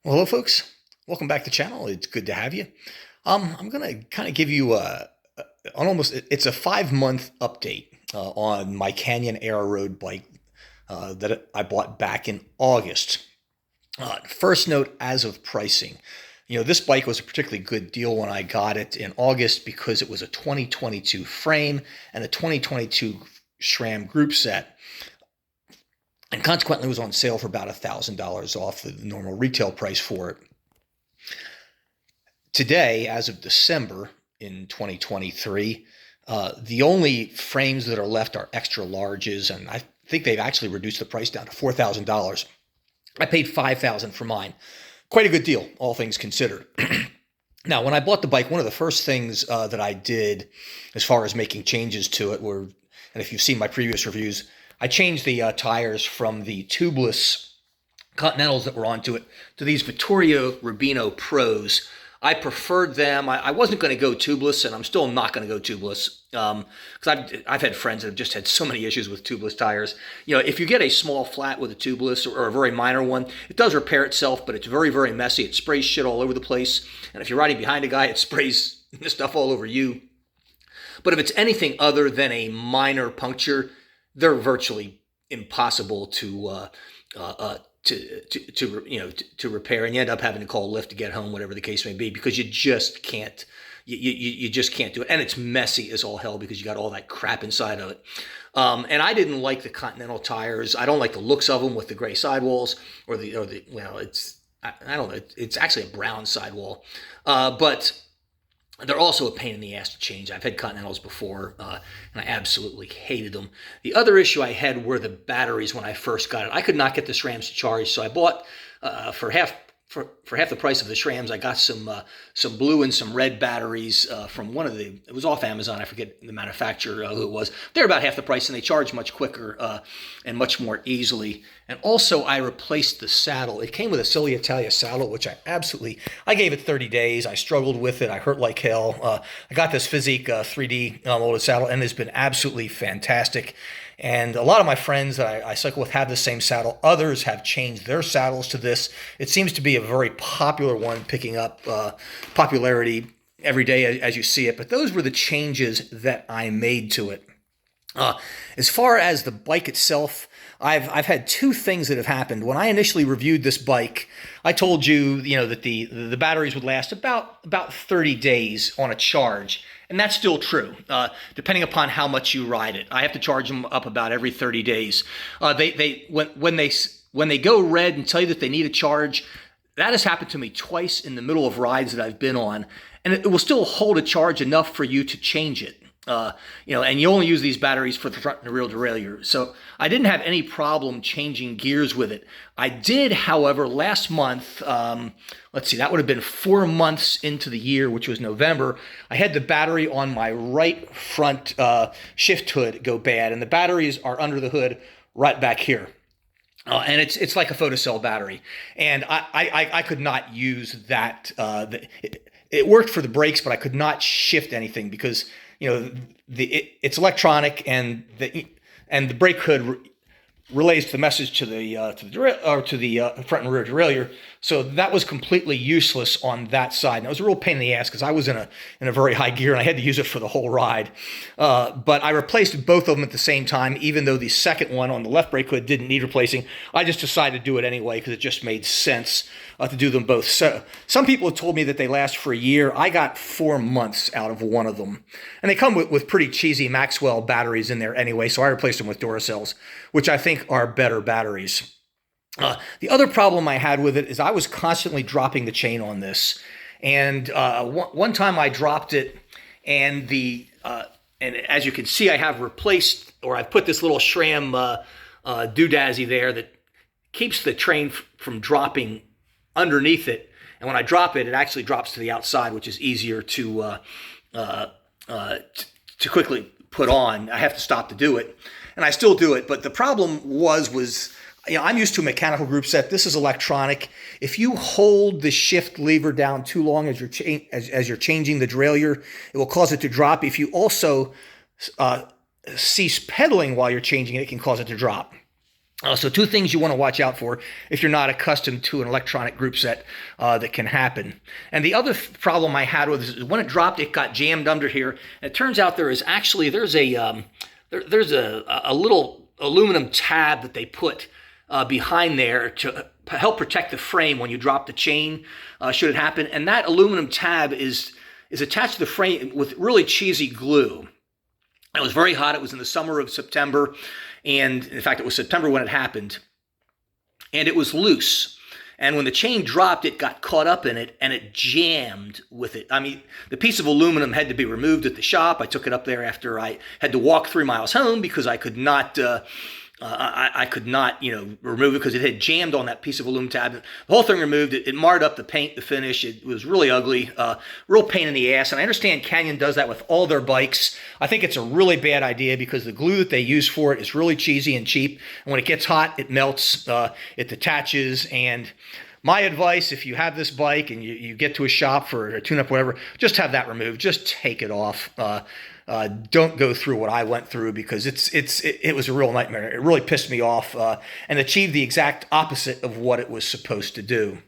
Well, hello, folks. Welcome back to the channel. It's good to have you. I'm going to kind of give you it's a 5-month update on my Canyon Aeroad bike that I bought back in August. First note, as of pricing, this bike was a particularly good deal when I got it in August because it was a 2022 frame and a 2022 SRAM group set, and consequently was on sale for about $1,000 off the normal retail price for it. Today, as of December in 2023, the only frames that are left are extra larges, and I think they've actually reduced the price down to $4,000. I paid $5,000 for mine. Quite a good deal, all things considered. Now, when I bought the bike, one of the first things that I did as far as making changes to it were, and if you've seen my previous reviews, I changed the tires from the tubeless Continentals that were onto it to these Vittorio Rubino Pros. I preferred them. I wasn't going to go tubeless, and I'm still not going to go tubeless because I've had friends that have just had so many issues with tubeless tires. If you get a small flat with a tubeless or a very minor one, it does repair itself, but it's very, very messy. It sprays shit all over the place, and if you're riding behind a guy, it sprays stuff all over you. But if it's anything other than a minor puncture, they're virtually impossible to repair, and you end up having to call Lyft to get home, whatever the case may be, because you just can't. You just can't do it, and it's messy as all hell because you got all that crap inside of it. And I didn't like the Continental tires. I don't like the looks of them with the gray sidewalls it's I don't know. It's actually a brown sidewall, but they're also a pain in the ass to change. I've had Continentals before, and I absolutely hated them. The other issue I had were the batteries when I first got it. I could not get the SRAMs to charge, so I bought for half the price of the SRAMs, I got some blue and some red batteries from it was off Amazon. I forget the manufacturer who it was. They're about half the price, and they charge much quicker and much more easily. And also, I replaced the saddle. It came with a Silly Italia saddle, which I gave it 30 days. I struggled with it. I hurt like hell. I got this Physique 3D molded saddle, and it's been absolutely fantastic. And a lot of my friends that I cycle with have the same saddle. Others have changed their saddles to this. It seems to be a very popular one, picking up popularity every day as you see it. But those were the changes that I made to it. As far as the bike itself, I've had two things that have happened. When I initially reviewed this bike, I told you that the batteries would last about 30 days on a charge. And that's still true, depending upon how much you ride it. I have to charge them up about every 30 days. When they go red and tell you that they need a charge, that has happened to me twice in the middle of rides that I've been on, and it will still hold a charge enough for you to change it. And you only use these batteries for the front and rear derailleur. So I didn't have any problem changing gears with it. I did, however, last month, that would have been 4 months into the year, which was November. I had the battery on my right front shift hood go bad, and the batteries are under the hood right back here. And it's like a photocell battery. And I could not use that. It worked for the brakes, but I could not shift anything because it's electronic, and the brake hood relays the message to the front and rear derailleur. So that was completely useless on that side. And it was a real pain in the ass because I was in a very high gear and I had to use it for the whole ride. But I replaced both of them at the same time, even though the second one on the left brake hood didn't need replacing. I just decided to do it anyway because it just made sense to do them both. So some people have told me that they last for a year. I got 4 months out of one of them. And they come with pretty cheesy Maxwell batteries in there anyway, so I replaced them with Duracells, which I think are better batteries. The other problem I had with it is I was constantly dropping the chain on this. And one time I dropped it, and and as you can see, I have replaced, or I've put this little SRAM doodazzy there that keeps the train from dropping underneath it. And when I drop it, it actually drops to the outside, which is easier to quickly put on. I have to stop to do it, and I still do it. But the problem was I'm used to a mechanical group set. This is electronic. If you hold the shift lever down too long as you're changing the derailleur, it will cause it to drop. If you also cease pedaling while you're changing it, it can cause it to drop. So two things you want to watch out for if you're not accustomed to an electronic group set that can happen. And the other problem I had with this is when it dropped, it got jammed under here. And it turns out there's a little aluminum tab that they put behind there to help protect the frame when you drop the chain, should it happen. And that aluminum tab is attached to the frame with really cheesy glue. It was very hot. It was in the summer of September. And in fact, it was September when it happened. And it was loose. And when the chain dropped, it got caught up in it and it jammed with it. I mean, the piece of aluminum had to be removed at the shop. I took it up there after I had to walk 3 miles home because I could not remove it because it had jammed on that piece of aluminum tab. The whole thing removed, it marred up the paint, the finish. It was really ugly, real pain in the ass. And I understand Canyon does that with all their bikes. I think it's a really bad idea because the glue that they use for it is really cheesy and cheap. And when it gets hot, it melts, it detaches. And my advice, if you have this bike and you get to a shop for a tune-up, whatever, just have that removed. Just take it off. Don't go through what I went through because it was a real nightmare. It really pissed me off and achieved the exact opposite of what it was supposed to do.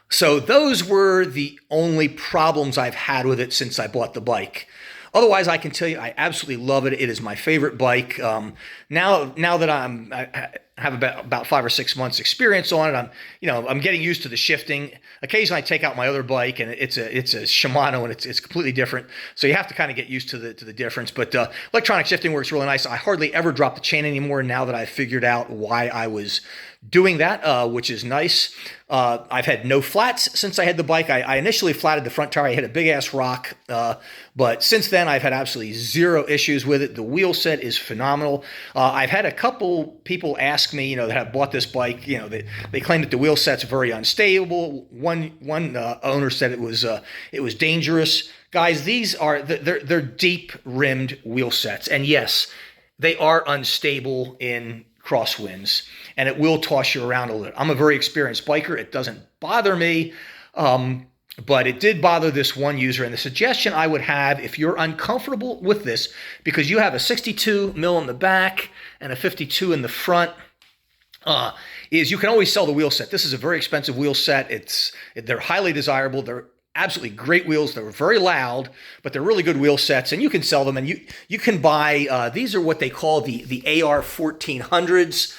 So those were the only problems I've had with it since I bought the bike. Otherwise, I can tell you I absolutely love it. It is my favorite bike. Now that I have about 5 or 6 months experience on it, I'm getting used to the shifting. Occasionally I take out my other bike and it's a Shimano and it's completely different. So you have to kind of get used to the difference. But electronic shifting works really nice. I hardly ever drop the chain anymore now that I've figured out why I was doing that, which is nice. I've had no flats since I had the bike. I initially flatted the front tire. I hit a big ass rock, but since then I've had absolutely zero issues with it. The wheel set is phenomenal. I've had a couple people ask me, that have bought this bike, they claim that the wheel set's very unstable. One owner said it was dangerous. Guys, they're deep rimmed wheel sets, and yes, they are unstable in crosswinds, and it will toss you around a little. I'm a very experienced biker. It doesn't bother me, but it did bother this one user. And the suggestion I would have, if you're uncomfortable with this, because you have a 62 mil in the back and a 52 in the front, is you can always sell the wheel set. This is a very expensive wheel set. They're highly desirable. They're absolutely great wheels. They're very loud, but they're really good wheel sets, and you can sell them. And you can buy these are what they call the AR 1400s,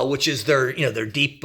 which is their deep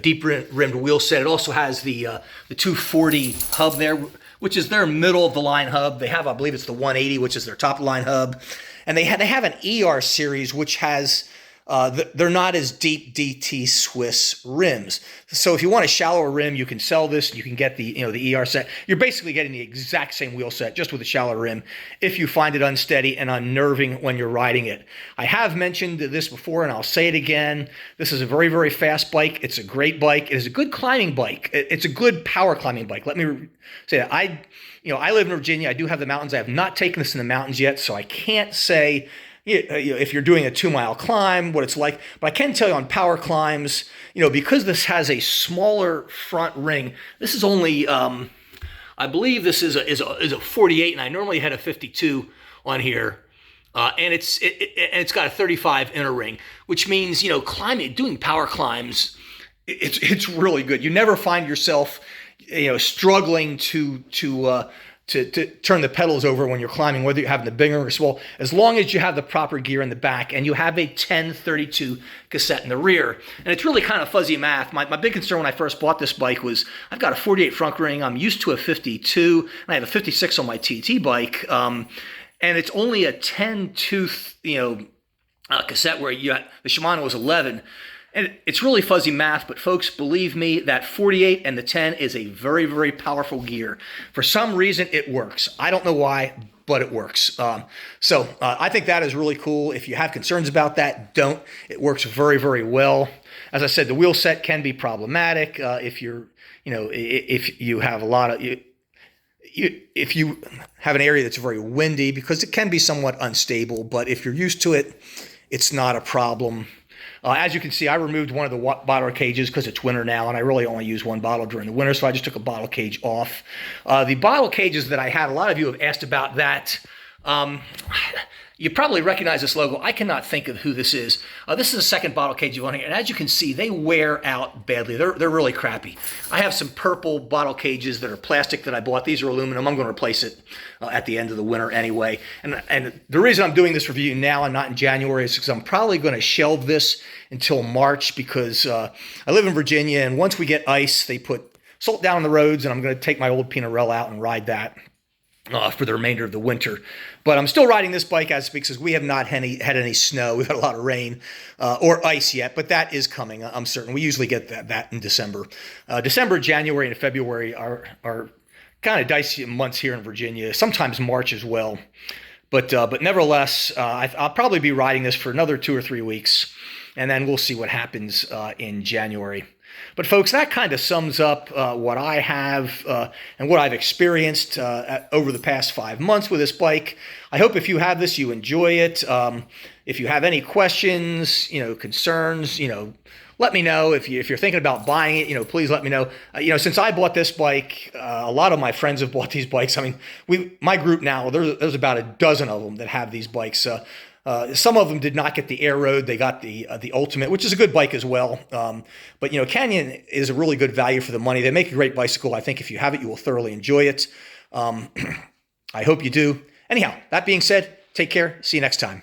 deep rimmed wheel set. It also has the 240 hub there, which is their middle of the line hub. They have, I believe it's the 180, which is their top line hub, and they have an ER series, which has they're not as deep DT Swiss rims. So if you want a shallower rim, you can sell this. You can get the ER set. You're basically getting the exact same wheel set, just with a shallow rim, if you find it unsteady and unnerving when you're riding it. I have mentioned this before, and I'll say it again. This is a very, very fast bike. It's a great bike. It is a good climbing bike. It's a good power climbing bike. Let me say that. I live in Virginia. I do have the mountains. I have not taken this in the mountains yet, so I can't say if you're doing a 2-mile climb, what it's like. But I can tell you on power climbs, because this has a smaller front ring, this is only, I believe this is a 48, and I normally had a 52 on here. And it's got a 35 inner ring, which means, doing power climbs, it's really good. You never find yourself, struggling to turn the pedals over when you're climbing, whether you're having the bigger or small, as long as you have the proper gear in the back and you have a 1032 cassette in the rear. And it's really kind of fuzzy math. My big concern when I first bought this bike was I've got a 48 front ring. I'm used to a 52, and I have a 56 on my TT bike. And it's only a 10 tooth, cassette where the Shimano was 11. And it's really fuzzy math, but folks, believe me, that 48 and the 10 is a very, very powerful gear. For some reason, it works. I don't know why, but it works. So I think that is really cool. If you have concerns about that, don't. It works very, very well. As I said, the wheel set can be problematic if you have a lot of... if you have an area that's very windy, because it can be somewhat unstable, but if you're used to it, it's not a problem. As you can see, I removed one of the bottle cages because it's winter now, and I really only use one bottle during the winter, so I just took a bottle cage off. The bottle cages that I had, a lot of you have asked about that. You probably recognize this logo. I cannot think of who this is. This is the second bottle cage you're running, and as you can see, they wear out badly. They're really crappy. I have some purple bottle cages that are plastic that I bought. These are aluminum. I'm going to replace it at the end of the winter anyway. And the reason I'm doing this review now and not in January is because I'm probably going to shelve this until March because I live in Virginia, and once we get ice, they put salt down on the roads, and I'm going to take my old Pinarello out and ride that for the remainder of the winter. But I'm still riding this bike as because we have not had any snow. We've had a lot of rain or ice yet, but that is coming. I'm certain. We usually get that in December. December, January, and February are kind of dicey months here in Virginia. Sometimes March as well. But nevertheless, I'll probably be riding this for another 2 or 3 weeks, and then we'll see what happens in January. But folks, that kind of sums up what I have and what I've experienced over the past 5 months with this bike. I hope if you have this, you enjoy it. If you have any questions, concerns, let me know. If you're thinking about buying it, please let me know. Since I bought this bike, a lot of my friends have bought these bikes. I mean, my group now, there's about a dozen of them that have these bikes. Some of them did not get the Aeroad. They got the Ultimate, which is a good bike as well. But Canyon is a really good value for the money. They make a great bicycle. I think if you have it, you will thoroughly enjoy it. I hope you do. Anyhow, that being said, take care. See you next time.